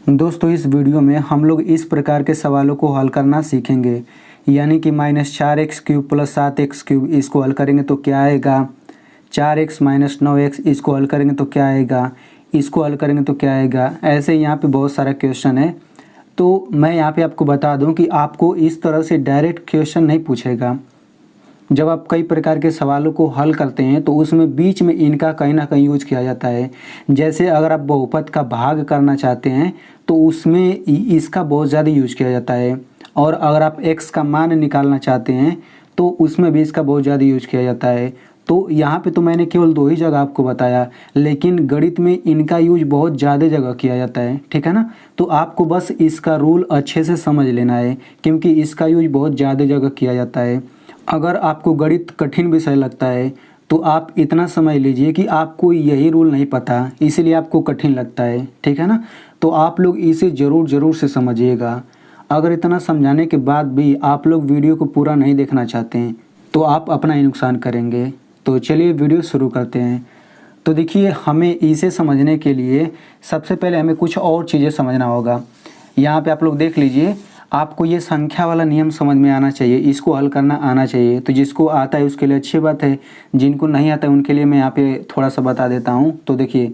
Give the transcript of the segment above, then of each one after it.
दोस्तों इस वीडियो में हम लोग इस प्रकार के सवालों को हल करना सीखेंगे, यानी कि -4x³ + 7x³ इसको हल करेंगे तो क्या आएगा, 4x - 9x इसको हल करेंगे तो क्या आएगा, इसको हल करेंगे तो क्या आएगा। ऐसे यहाँ पे बहुत सारा क्वेश्चन है। तो मैं यहाँ पे आपको बता दूँ कि आपको इस तरह से डायरेक्ट क्वेश्चन नहीं पूछेगा। जब आप कई प्रकार के सवालों को हल करते हैं तो उसमें बीच में इनका कहीं ना कहीं यूज किया जाता है। जैसे अगर आप बहुपद का भाग करना चाहते हैं तो उसमें इसका बहुत ज़्यादा यूज किया जाता है, और अगर आप x का मान निकालना चाहते हैं तो उसमें भी इसका बहुत ज़्यादा यूज किया जाता है। तो यहाँ पे तो मैंने केवल 2 ही जगह आपको बताया, लेकिन गणित में इनका यूज बहुत ज़्यादा जगह किया जाता है, ठीक है ना। तो आपको बस इसका रूल अच्छे से समझ लेना है, क्योंकि इसका यूज बहुत ज़्यादा जगह किया जाता है। अगर आपको गणित कठिन विषय लगता है तो आप इतना समझ लीजिए कि आपको यही रूल नहीं पता, इसलिए आपको कठिन लगता है, ठीक है ना। तो आप लोग इसे ज़रूर से समझिएगा। अगर इतना समझाने के बाद भी आप लोग वीडियो को पूरा नहीं देखना चाहते हैं तो आप अपना ही नुकसान करेंगे। तो चलिए वीडियो शुरू करते हैं। तो देखिए, हमें इसे समझने के लिए सबसे पहले हमें कुछ और चीज़ें समझना होगा। यहाँ पे आप लोग देख लीजिए, आपको ये संख्या वाला नियम समझ में आना चाहिए, इसको हल करना आना चाहिए। तो जिसको आता है उसके लिए अच्छी बात है, जिनको नहीं आता है उनके लिए मैं यहाँ पे थोड़ा सा बता देता हूँ। तो देखिए,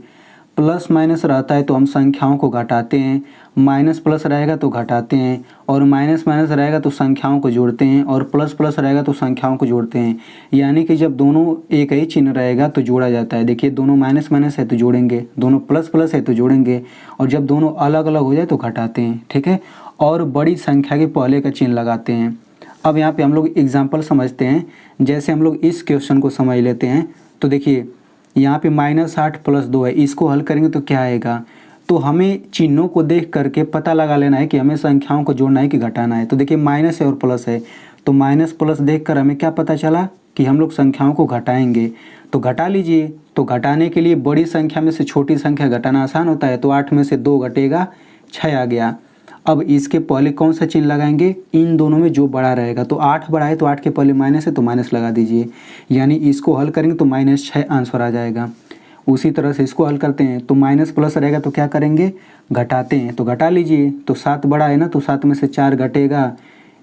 प्लस माइनस रहता है तो हम संख्याओं को घटाते हैं, माइनस प्लस रहेगा तो घटाते हैं, और माइनस माइनस रहेगा तो संख्याओं को जोड़ते हैं, और प्लस प्लस रहेगा तो संख्याओं को जोड़ते हैं। यानी कि जब दोनों एक ही चिन्ह रहेगा तो जोड़ा जाता है। देखिए, दोनों माइनस माइनस है तो जोड़ेंगे, दोनों प्लस प्लस है तो जोड़ेंगे, और जब दोनों अलग अलग हो जाए तो घटाते हैं, ठीक है। और बड़ी संख्या के पहले का चिन्ह लगाते हैं। अब यहाँ पे हम लोग एग्जाम्पल समझते हैं। जैसे हम लोग इस क्वेश्चन को समझ लेते हैं। तो देखिए, यहाँ पे -8 + 2 है, इसको हल करेंगे तो क्या आएगा। तो हमें चिन्हों को देख करके पता लगा लेना है कि हमें संख्याओं को जोड़ना है कि घटाना है। तो देखिए, माइनस है और प्लस है, तो माइनस प्लस देख कर हमें क्या पता चला कि हम लोग संख्याओं को घटाएंगे। तो घटा लीजिए। तो घटाने के लिए बड़ी संख्या में से छोटी संख्या घटाना आसान होता है। तो 8 में से 2 घटेगा, 6 आ गया। अब इसके पहले कौन सा चिन्ह लगाएंगे, इन दोनों में जो बड़ा रहेगा। तो 8 बड़ा है तो 8 के पहले माइनस है तो माइनस लगा दीजिए, यानी इसको हल करेंगे तो -6 आंसर आ जाएगा। उसी तरह से इसको हल करते हैं तो माइनस प्लस रहेगा तो क्या करेंगे, घटाते हैं। तो घटा लीजिए। तो 7 बड़ा है ना, तो 7 में से 4 घटेगा,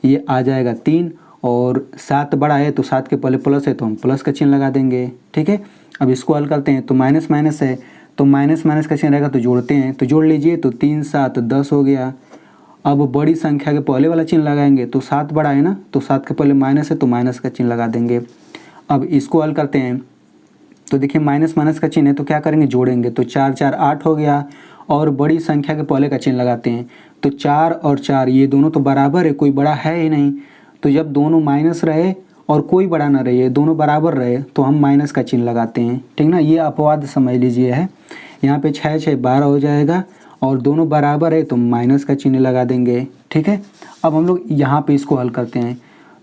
ये आ जाएगा 3। और 7 बड़ा है तो 7 के पहले प्लस है तो हम प्लस का चिन्ह लगा देंगे, ठीक है। अब इसको हल करते हैं तो माइनस माइनस है तो माइनस माइनस का चिन्ह रहेगा तो जोड़ते हैं। तो जोड़ लीजिए। तो 3 7 10 हो गया। अब बड़ी संख्या के पहले वाला चिन्ह लगाएंगे। तो 7 बड़ा है ना, तो 7 के पहले माइनस है तो माइनस का चिन्ह लगा देंगे। अब इसको हल करते हैं। तो देखिए, माइनस माइनस का चिन्ह है तो क्या करेंगे, जोड़ेंगे। तो 4 4 8 हो गया। और बड़ी संख्या के पहले का चिन्ह लगाते हैं। तो 4 और 4 ये दोनों तो बराबर है, कोई बड़ा है ही नहीं। तो जब दोनों माइनस रहे और कोई बड़ा ना रहे, दोनों बराबर रहे, तो हम माइनस का चिन्ह लगाते हैं, ठीक ना। ये अपवाद समझ लीजिए है। यहाँ पे 6 6 12 हो जाएगा, और दोनों बराबर है तो माइनस का चिन्ह लगा देंगे, ठीक है। अब हम लोग यहाँ पे इसको हल करते हैं।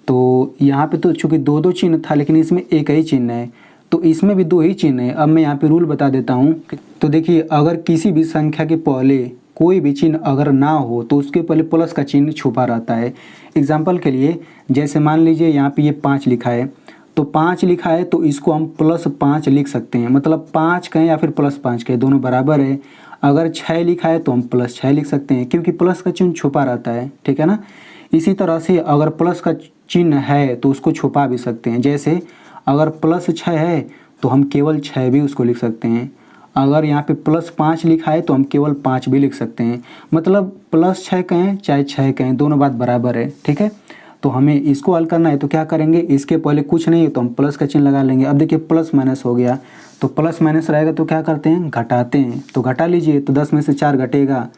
तो यहाँ पे तो चूँकि 2 चिन्ह था, लेकिन इसमें एक ही चिन्ह है, तो इसमें भी 2 ही चिन्ह है। अब मैं यहाँ पे रूल बता देता हूँ। तो देखिए, अगर किसी भी संख्या के पहले कोई भी चिन्ह अगर ना हो तो उसके पहले प्लस का चिन्ह छुपा रहता है। एग्जाम्पल के लिए, जैसे मान लीजिए यहाँ पे ये 5 लिखा है, तो 5 लिखा है तो इसको हम +5 लिख सकते हैं, मतलब 5 कहें या फिर +5 कहें, दोनों बराबर है। अगर 6 लिखा है तो हम +6 लिख सकते हैं, क्योंकि प्लस का चिन्ह छुपा रहता है, ठीक है ना। इसी तरह से अगर प्लस का चिन्ह है तो उसको छुपा भी सकते हैं। जैसे अगर +6 है तो हम केवल 6 भी उसको लिख सकते हैं। अगर यहाँ पे +5 लिखा है तो हम केवल 5 भी लिख सकते हैं। मतलब +6 कहें चाहे 6 कहें, दोनों बात बराबर है, ठीक है। तो हमें इसको हल करना है तो क्या करेंगे, इसके पहले कुछ नहीं है तो हम प्लस का चिन्ह लगा लेंगे। अब देखिए, प्लस माइनस हो गया, तो प्लस माइनस रहेगा तो क्या करते हैं, घटाते हैं। तो घटा लीजिए। तो 10 में से 4 घटेगा,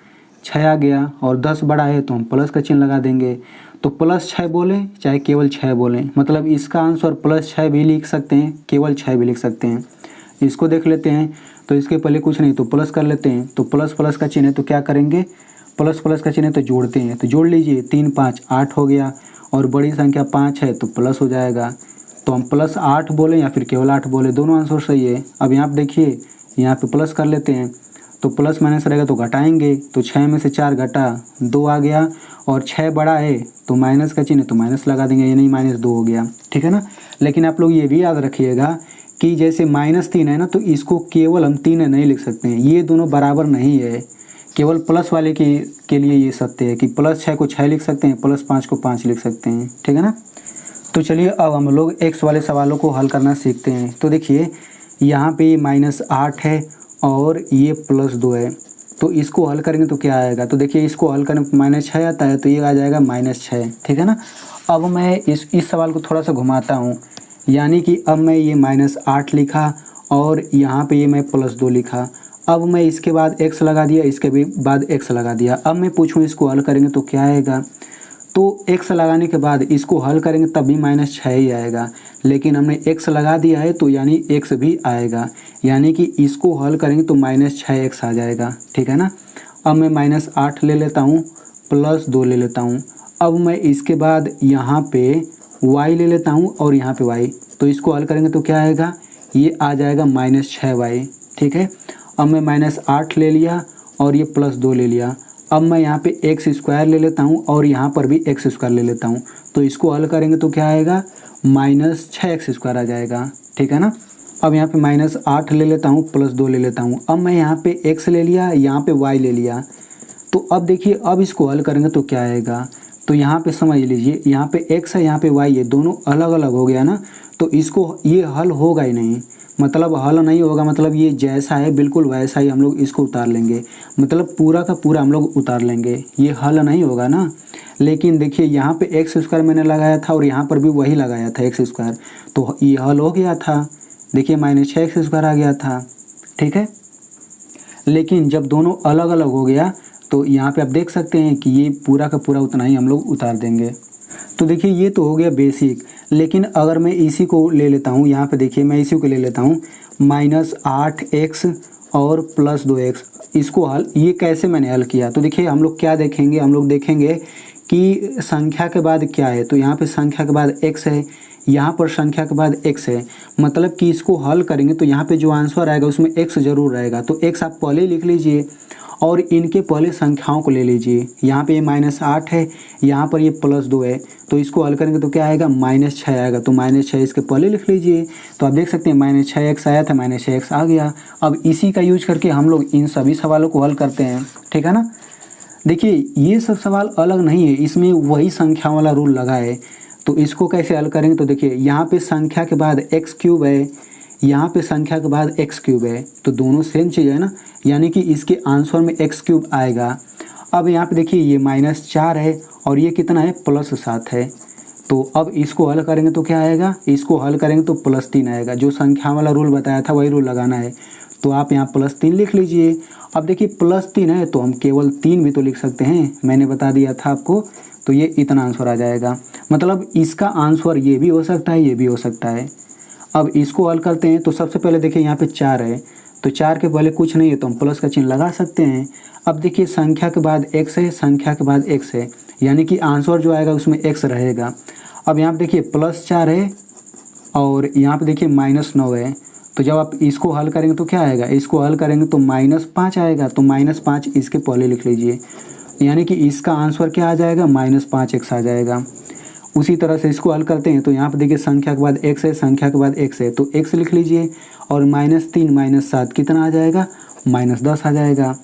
6 आ गया, और 10 बड़ा है तो हम प्लस का चिन्ह लगा देंगे। तो +6 बोलें चाहे केवल 6 बोलें, मतलब इसका आंसर +6 भी लिख सकते हैं, केवल 6 भी लिख सकते हैं। इसको देख लेते हैं। तो इसके पहले कुछ नहीं तो प्लस कर लेते हैं। तो प्लस प्लस का चिन्ह है तो क्या करेंगे, प्लस प्लस का चिन्ह है तो जोड़ते हैं। तो जोड़ लीजिए। 3 5 8 हो गया, और बड़ी संख्या 5 है तो प्लस हो जाएगा। तो हम +8 बोलें या फिर केवल 8 बोले, दोनों आंसर सही है। अब यहाँ पे देखिए, यहाँ पे प्लस कर लेते हैं। तो प्लस माइनस रहेगा तो घटाएंगे। तो 6 में से 4 घटा, 2 आ गया, और 6 बड़ा है तो माइनस का चिन्ह है तो माइनस लगा देंगे, यानी -2 हो गया, ठीक है ना। लेकिन आप लोग ये भी याद रखिएगा कि जैसे -3 है ना, तो इसको केवल हम 3 नहीं लिख सकते हैं, ये दोनों बराबर नहीं है। केवल प्लस वाले के लिए ये सत्य है कि +6 को 6 लिख सकते हैं, +5 को 5 लिख सकते हैं, ठीक है ना। तो चलिए अब हम लोग x वाले सवालों को हल करना सीखते हैं। तो देखिए यहाँ पे -8 है और ये +2 है, तो इसको हल करेंगे तो क्या आएगा। तो देखिए इसको हल करने पर -6 आता है, तो ये आ जाएगा -6, ठीक है ना। अब मैं इस सवाल को थोड़ा सा घुमाता हूँ, यानी कि अब मैं ये -8 लिखा और यहाँ पे ये मैं +2 लिखा। अब मैं इसके बाद x लगा दिया, इसके भी बाद x लगा दिया। अब मैं पूछूँ इसको हल करेंगे तो क्या आएगा। तो x लगाने के बाद इसको हल करेंगे तब भी -6 ही आएगा, लेकिन हमने x लगा दिया है तो यानी x भी आएगा, यानी कि इसको हल करेंगे तो -6x आ जाएगा, ठीक है ना। अब मैं -8 ले लेता हूँ, +2 ले लेता हूँ। अब मैं इसके बाद यहाँ पे y ले लेता हूँ और यहाँ पे y, तो इसको हल करेंगे तो क्या आएगा, ये आ जाएगा -6y, ठीक है। अब मैं -8 ले लिया और ये +2 ले लिया। अब मैं यहाँ पे x² ले लेता हूँ और यहाँ पर भी x² ले लेता हूँ, तो इसको हल करेंगे तो क्या आएगा, -6x² आ जाएगा, ठीक है ना। अब यहाँ पे -8 ले लेता हूँ, +2 ले लेता हूँ। अब मैं यहाँ पे x ले लिया, यहाँ पे y ले लिया। तो अब देखिए अब इसको हल करेंगे तो क्या आएगा। तो यहाँ पे समझ लीजिए, यहाँ पे x है, यहाँ पे y है, दोनों अलग अलग हो गया ना, तो इसको ये हल होगा ही नहीं। मतलब हल नहीं होगा, मतलब ये जैसा है बिल्कुल वैसा ही हम लोग इसको उतार लेंगे, मतलब पूरा का पूरा हम लोग उतार लेंगे, ये हल नहीं होगा ना। लेकिन देखिए यहाँ पे x² मैंने लगाया था और यहाँ पर भी वही लगाया था x², तो ये हल हो गया था। देखिए -6x² आ गया था, ठीक है। लेकिन जब दोनों अलग अलग हो गया तो यहाँ पे आप देख सकते हैं कि ये पूरा का पूरा उतना ही हम लोग उतार देंगे। तो देखिए ये तो हो गया बेसिक, लेकिन अगर मैं इसी को ले लेता हूँ, यहाँ पे देखिए मैं इसी को ले लेता हूँ, -8x और +2x, इसको हल, ये कैसे मैंने हल किया। तो देखिए हम लोग क्या देखेंगे, हम लोग देखेंगे कि संख्या के बाद क्या है। तो यहाँ पे संख्या के बाद x है, यहाँ पर संख्या के बाद x है, मतलब कि इसको हल करेंगे तो यहाँ पे जो आंसर आएगा उसमें x ज़रूर रहेगा। तो x आप पहले लिख लीजिए और इनके पहले संख्याओं को ले लीजिए। यहाँ पे ये -8 है, यहाँ पर ये +2 है, तो इसको हल करेंगे तो क्या आएगा, -6 आएगा। तो -6 इसके पहले लिख लीजिए। तो आप देख सकते हैं -6x आया था, -6x आ गया। अब इसी का यूज करके हम लोग इन सभी सवालों को हल करते हैं, ठीक है ना। देखिए ये सब सवाल अलग नहीं है, इसमें वही संख्या वाला रूल लगा है। तो इसको कैसे हल करेंगे, तो देखिए यहाँ पे संख्या के बाद x³ है, यहाँ पे संख्या के बाद x³ है, तो दोनों सेम चीज़ है ना, यानी कि इसके आंसर में x³ आएगा। अब यहाँ पे देखिए ये -4 है और ये कितना है, +7 है। तो अब इसको हल करेंगे तो क्या आएगा, इसको हल करेंगे तो +3 आएगा। जो संख्या वाला रूल बताया था वही रूल लगाना है, तो आप यहाँ +3 लिख लीजिए। अब देखिए +3 है तो हम केवल 3 भी तो लिख सकते हैं, मैंने बता दिया था आपको। तो ये इतना आंसर आ जाएगा, मतलब इसका आंसर ये भी हो सकता है, ये भी हो सकता है। अब इसको हल करते हैं। तो सबसे पहले देखिए यहाँ पे 4 है, तो 4 के पहले कुछ नहीं है तो हम प्लस का चिन्ह लगा सकते हैं। अब देखिए संख्या के बाद x है, संख्या के बाद x है, यानी कि आंसर जो आएगा उसमें x रहेगा। अब यहाँ पे देखिए +4 है और यहाँ पे देखिए -9 है, तो जब आप इसको हल करेंगे तो क्या आएगा, इसको हल करेंगे तो -5 आएगा। तो -5 इसके पहले लिख लीजिए, यानी कि इसका आंसर क्या आ जाएगा, -5x आ जाएगा। उसी तरह से इसको हल करते हैं। तो यहाँ पे देखिए संख्या के बाद x है, संख्या के बाद x है, तो x लिख लीजिए और -3 -7 कितना आ जाएगा, -10 आ जाएगा।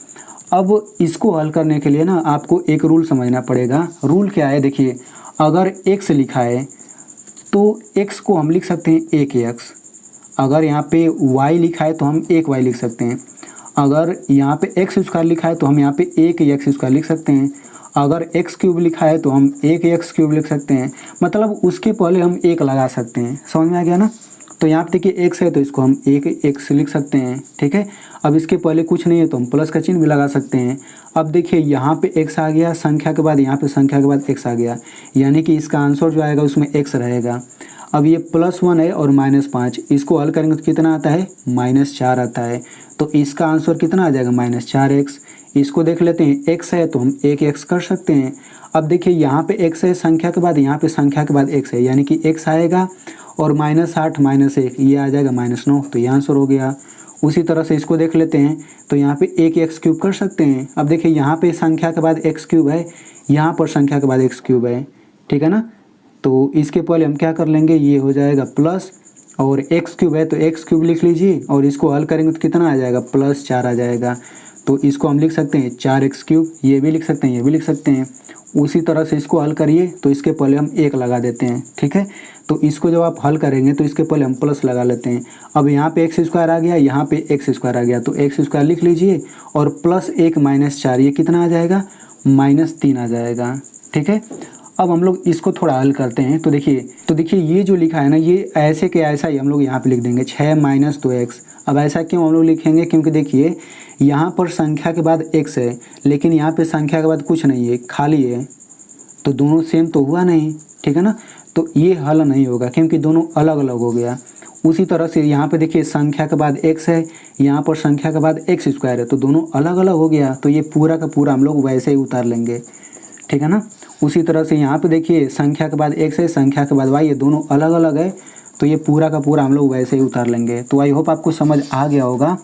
अब इसको हल करने के लिए ना आपको एक रूल समझना पड़ेगा। रूल क्या है, देखिए अगर x लिखा है तो x को हम लिख सकते हैं 1x, अगर यहाँ पे y लिखा है तो हम 1y लिख सकते हैं, अगर यहाँ पे x² लिखा है तो हम यहाँ पे 1x² लिख सकते हैं, अगर x³ लिखा है तो हम 1x³ लिख सकते हैं, मतलब उसके पहले हम 1 लगा सकते हैं। समझ में आ गया ना। तो यहाँ पे देखिए x है तो इसको हम 1x लिख सकते हैं, ठीक है। अब इसके पहले कुछ नहीं है तो हम प्लस का चिन्ह भी लगा सकते हैं। अब देखिए यहाँ पे x आ गया, संख्या के बाद यहाँ पे संख्या के बाद x आ गया, यानी कि इसका आंसर जो आएगा उसमें x रहेगा। अब ये +1 है और -5, इसको हल करेंगे तो कितना आता है, -4 आता है। तो इसका आंसर कितना आ जाएगा, -4x। इसको देख लेते हैं, x है तो हम 1x कर सकते हैं। अब देखिए यहाँ पे x है संख्या के बाद, यहाँ पे संख्या के बाद x है, यानी कि x आएगा और -8 -1 ये आ जाएगा -9, तो ये आंसर हो गया। उसी तरह से इसको देख लेते हैं, तो यहाँ पे 1x³ कर सकते हैं। अब देखिए यहाँ पे संख्या के बाद x³ है, यहाँ पर संख्या के बाद x³ है, ठीक है ना। तो इसके पहले हम क्या कर लेंगे, ये हो जाएगा प्लस और x³ है तो x³ लिख लीजिए और इसको हल करेंगे तो कितना आ जाएगा, +4 आ जाएगा। तो इसको हम लिख सकते हैं 4x³, ये भी लिख सकते हैं, ये भी लिख सकते हैं। उसी तरह से इसको हल करिए तो इसके पहले हम 1 लगा देते हैं, ठीक है। तो इसको जब आप हल करेंगे तो इसके पहले हम प्लस लगा लेते हैं। अब यहाँ पे x² आ गया, यहाँ पे x² आ गया, तो x² लिख लीजिए और प्लस 1 माइनस 4, ये कितना आ जाएगा, -3 आ जाएगा, ठीक है। अब हम लोग इसको थोड़ा हल करते हैं तो देखिए ये जो लिखा है ना, ये ऐसे के ऐसा ही हम लोग यहाँ पे लिख देंगे 6 - 2x। अब ऐसा क्यों हम लोग लिखेंगे, क्योंकि देखिए यहाँ पर संख्या के बाद x है, लेकिन यहाँ पे संख्या के बाद कुछ नहीं है, खाली है, तो दोनों सेम तो हुआ नहीं, ठीक है ना। तो ये हल नहीं होगा क्योंकि दोनों अलग अलग हो गया। उसी तरह से यहाँ पे देखिए संख्या के बाद x है, यहाँ पर संख्या के बाद x² है, तो दोनों अलग अलग हो गया, तो ये पूरा का पूरा हम लोग वैसे ही उतार लेंगे, ठीक है ना। उसी तरह से यहाँ पे देखिए संख्या के बाद x है, संख्या के बाद y है, दोनों अलग अलग है, तो ये पूरा का पूरा हम लोग वैसे ही उतार लेंगे। तो आई होप आपको समझ आ गया होगा।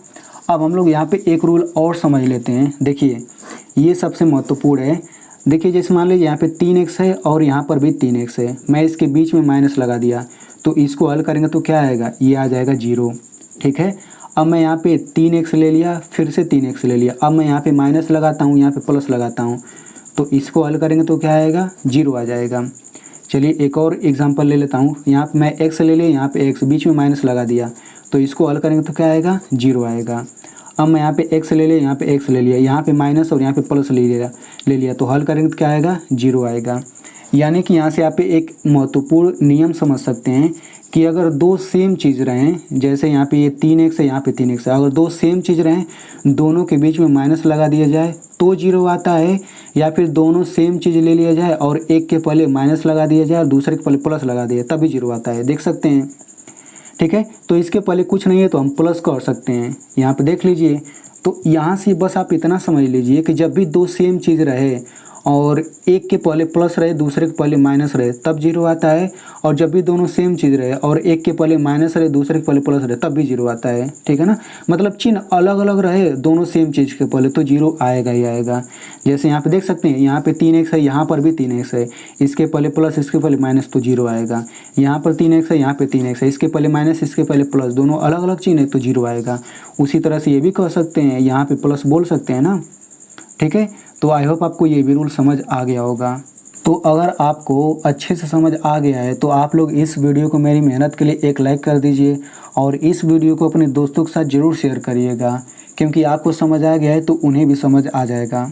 अब हम लोग यहाँ पे एक रूल और समझ लेते हैं। देखिए ये सबसे महत्वपूर्ण है। देखिए जैसे मान लीजिए यहाँ पे 3x है और यहाँ पर भी 3x है, मैं इसके बीच में माइनस लगा दिया, तो इसको हल करेंगे तो क्या आएगा, ये आ जाएगा 0, ठीक है। अब मैं यहाँ पे 3x ले लिया, फिर से 3x ले लिया, अब मैं यहाँ पे माइनस लगाता हूँ, यहाँ पे प्लस लगाता हूँ, तो इसको हल करेंगे तो क्या आएगा, 0 आ जाएगा। चलिए एक और एग्जांपल ले लेता हूँ। यहाँ पे मैं x ले लिया, यहाँ पे x, बीच में माइनस लगा दिया, तो इसको हल करेंगे तो क्या आएगा, 0 आएगा। अब मैं यहाँ पे x ले लिया, यहाँ पे x ले लिया, यहाँ पे माइनस और यहाँ पे प्लस ले लिया, तो हल करेंगे तो क्या आएगा, 0 आएगा। यानी कि यहाँ से आप एक महत्वपूर्ण नियम समझ सकते हैं कि अगर दो सेम चीज़ रहें, जैसे यहाँ पे ये 3x है, यहाँ पे 3x है, अगर दो सेम चीज़ रहें, दोनों के बीच में माइनस लगा दिया जाए तो 0 आता है, या फिर दोनों सेम चीज़ ले लिया जाए और एक के पहले माइनस लगा दिया जाए और दूसरे के पहले प्लस लगा दिया तभी 0 आता है, देख सकते हैं, ठीक है। तो इसके पहले कुछ नहीं है तो हम प्लस कर सकते हैं, यहाँ पे देख लीजिए। तो यहाँ से बस आप इतना समझ लीजिए कि जब भी दो सेम चीज़ रहे और एक के पहले प्लस रहे, दूसरे के पहले माइनस रहे, तब 0 आता है, और जब भी दोनों सेम चीज़ रहे और एक के पहले माइनस रहे, दूसरे के पहले प्लस रहे, तब भी 0 आता है, ठीक है ना। मतलब चिन्ह अलग अलग रहे दोनों सेम चीज़ के पहले, तो 0 आएगा ही आएगा। जैसे यहाँ पे देख सकते हैं, यहाँ पे 3x है, यहाँ पर भी 3x है, इसके पहले प्लस, इसके पहले माइनस, तो 0 आएगा। यहाँ पर 3x है, यहाँ पे 3x है, इसके पहले माइनस, इसके पहले प्लस, दोनों अलग अलग चिन्ह है, तो 0 आएगा। उसी तरह से ये भी कह सकते हैं, यहाँ पे प्लस बोल सकते हैं ना, ठीक है। तो आई होप आपको ये भी रूल समझ आ गया होगा। तो अगर आपको अच्छे से समझ आ गया है तो आप लोग इस वीडियो को मेरी मेहनत के लिए एक लाइक कर दीजिए और इस वीडियो को अपने दोस्तों के साथ ज़रूर शेयर करिएगा, क्योंकि आपको समझ आ गया है तो उन्हें भी समझ आ जाएगा।